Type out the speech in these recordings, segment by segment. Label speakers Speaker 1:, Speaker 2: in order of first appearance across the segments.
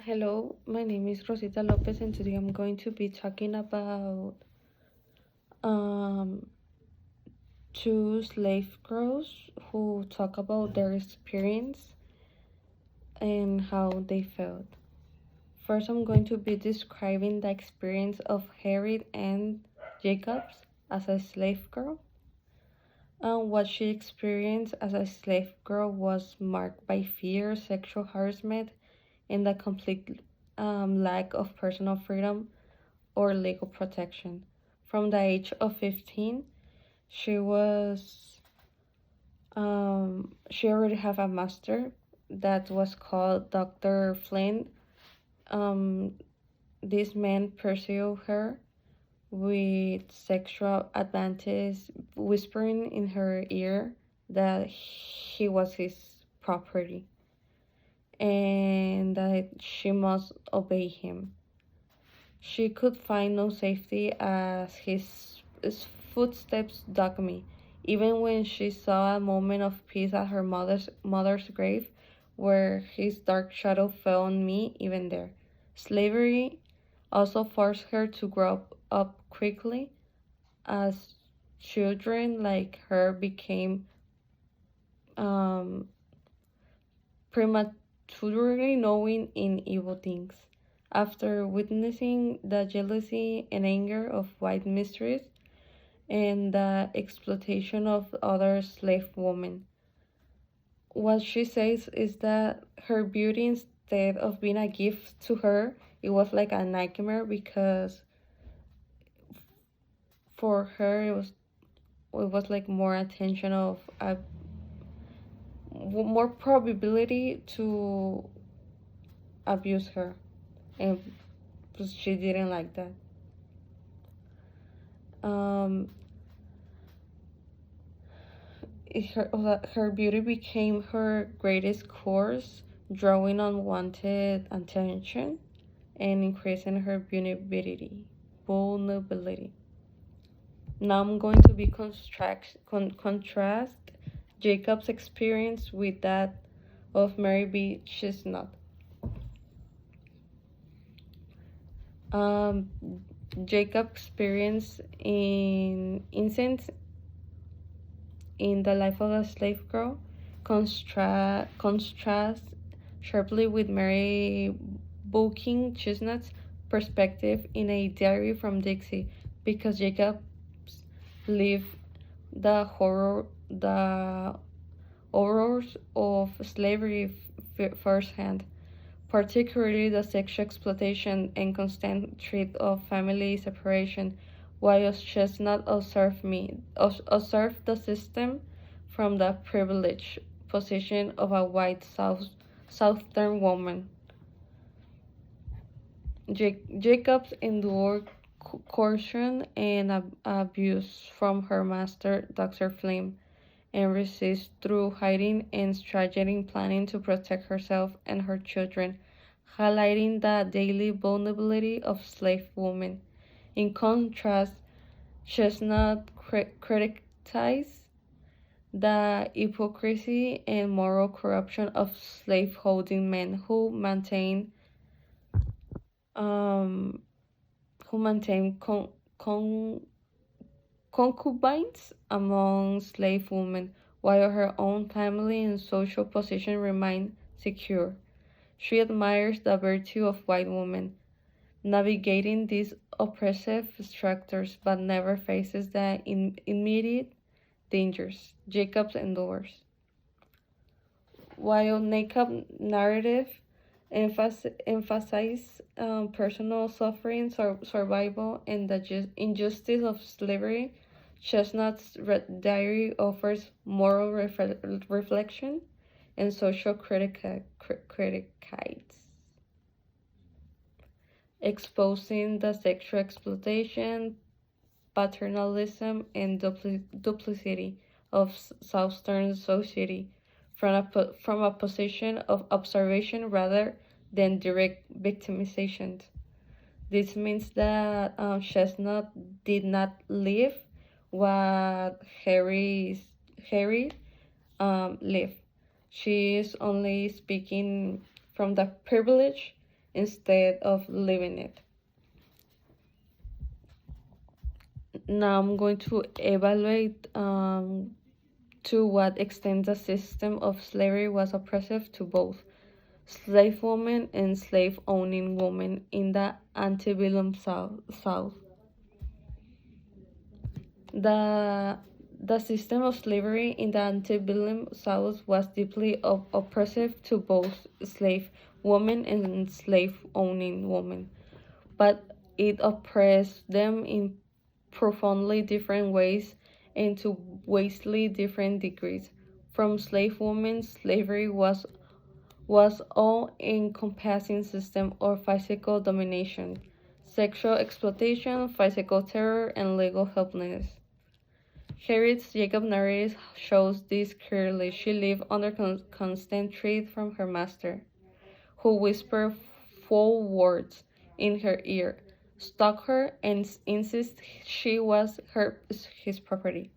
Speaker 1: Hello, my name is Rosita Lopez, and today I'm going to be talking about um, two slave girls who talk about their experience and how they felt. First, I'm going to be describing the experience of Harriet Ann Jacobs as a slave girl. What she experienced as a slave girl was marked by fear, sexual harassment, and the complete lack of personal freedom or legal protection. From the age of 15, she was she already have a master that was called Dr. Flynn. Um, this man pursued her with sexual advantage, whispering in her ear that he was his property and that she must obey him. She could find no safety as his footsteps dogged me. Even when she saw a moment of peace at her mother's grave, where his dark shadow fell on me, even there. Slavery also forced her to grow up quickly, as children like her became um, prematurely knowing in evil things. After witnessing the jealousy and anger of white mistresses and the exploitation of other slave women, what she says is that her beauty, instead of being a gift to her, it was like a nightmare because for her it was like more attention of a more probability to abuse her, and she didn't like that. Um, her beauty became her greatest course, drawing unwanted attention and increasing her vulnerability. Now I'm going to be contrast Jacob's experience with that of Mary B. Chestnut. Um, Jacob's experience in incense in the life of a slave girl contrasts sharply with Mary Booking Chestnut's perspective in A Diary from Dixie, because Jacob lived the horrors of slavery firsthand, particularly the sexual exploitation and constant threat of family separation, while Chestnut observed the system from the privileged position of a white Southern woman. Jacobs endured coercion and abuse from her master, Dr. Flynn, and resists through hiding and strategic planning to protect herself and her children, highlighting the daily vulnerability of slave women. In contrast, Chestnut criticized the hypocrisy and moral corruption of slaveholding men um, who maintain concubines among slave women, while her own family and social position remain secure. She admires the virtue of white women, navigating these oppressive structures, but never faces the immediate dangers Jacobs endures. While naked narrative emphasize personal suffering, survival, and the injustice of slavery, Chestnut's diary offers moral reflection and social critiques, exposing the sexual exploitation, paternalism, and duplicity of Southern society from a position of observation rather than direct victimization. This means that Chestnut did not live what Harry lived. She is only speaking from the privilege instead of living it. Now I'm going to evaluate to what extent the system of slavery was oppressive to both slave women and slave owning women in the antebellum South. The, the system of slavery in the antebellum South was deeply oppressive to both slave women and slave owning women, but it oppressed them in profoundly different ways and to vastly different degrees. From slave women, slavery was all-encompassing system of physical domination, sexual exploitation, physical terror, and legal helplessness. Harriet Jacob narrates shows this clearly. She lived under constant threat from her master, who whispered foul words in her ear, stalked her, and insisted she was his property,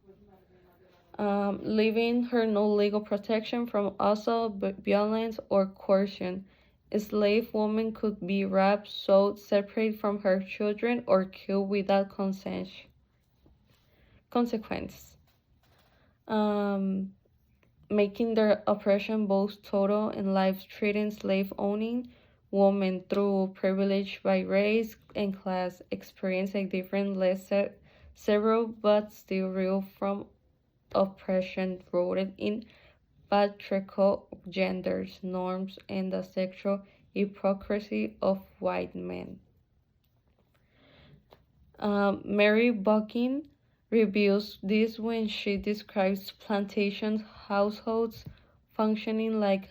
Speaker 1: leaving her no legal protection from assault, violence, or coercion. A slave woman could be raped, sold, separated from her children, or killed without consequence, um, making their oppression both total and life-threatening. Slave owning women, through privilege by race and class, experience a different, less several but still real from oppression rooted in patriarchal genders, norms, and the sexual hypocrisy of white men. Mary Bucking reveals this when she describes plantation households functioning like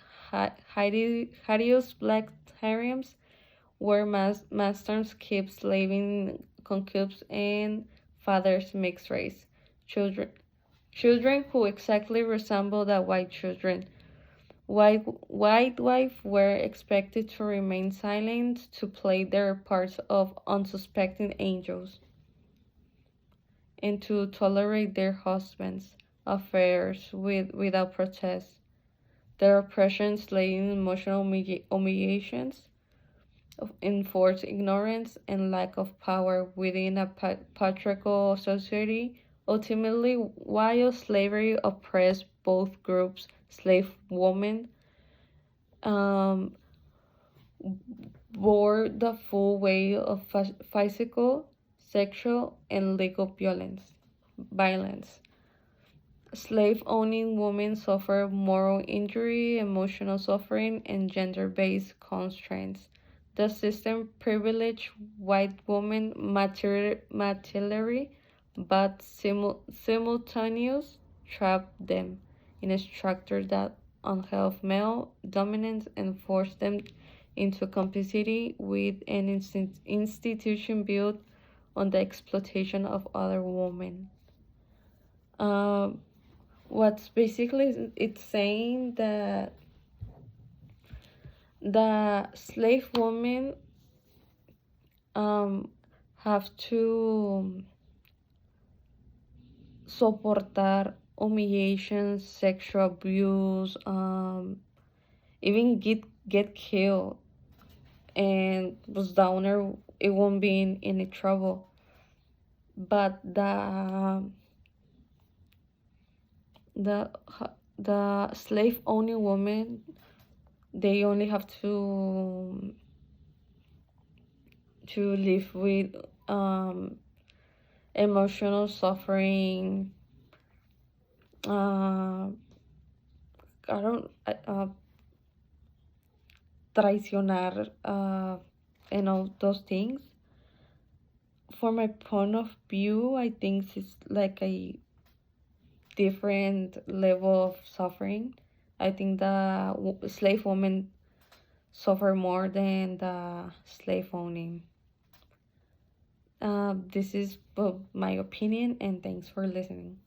Speaker 1: hideous black harems, where masters keep slaving concubes and fathers mixed race children. Children who exactly resemble the white children. White wife were expected to remain silent, to play their parts of unsuspecting angels, and to tolerate their husbands' affairs without protest. Their oppressions lay in emotional humiliations, of enforced ignorance, and lack of power within a patriarchal society. Ultimately, while slavery oppressed both groups, slave women um, bore the full weight of physical, sexual, and legal violence. Slave owning women suffer moral injury, emotional suffering, and gender based constraints. The system privileged white women materially but simultaneously trapped them in a structure that upheld male dominance and forced them into complicity with an institution built on the exploitation of other women. Um, what's basically it's saying that the slave women um, have to soportar humiliation, sexual abuse, even get killed, and was the owner it won't be in any trouble. But the the slave owning woman, they only have to live with emotional suffering. Uh, I don't traicionar and all those things. For my point of view, I think it's like a different level of suffering. I think the slave woman suffer more than the slave owning. This is my opinion, and thanks for listening.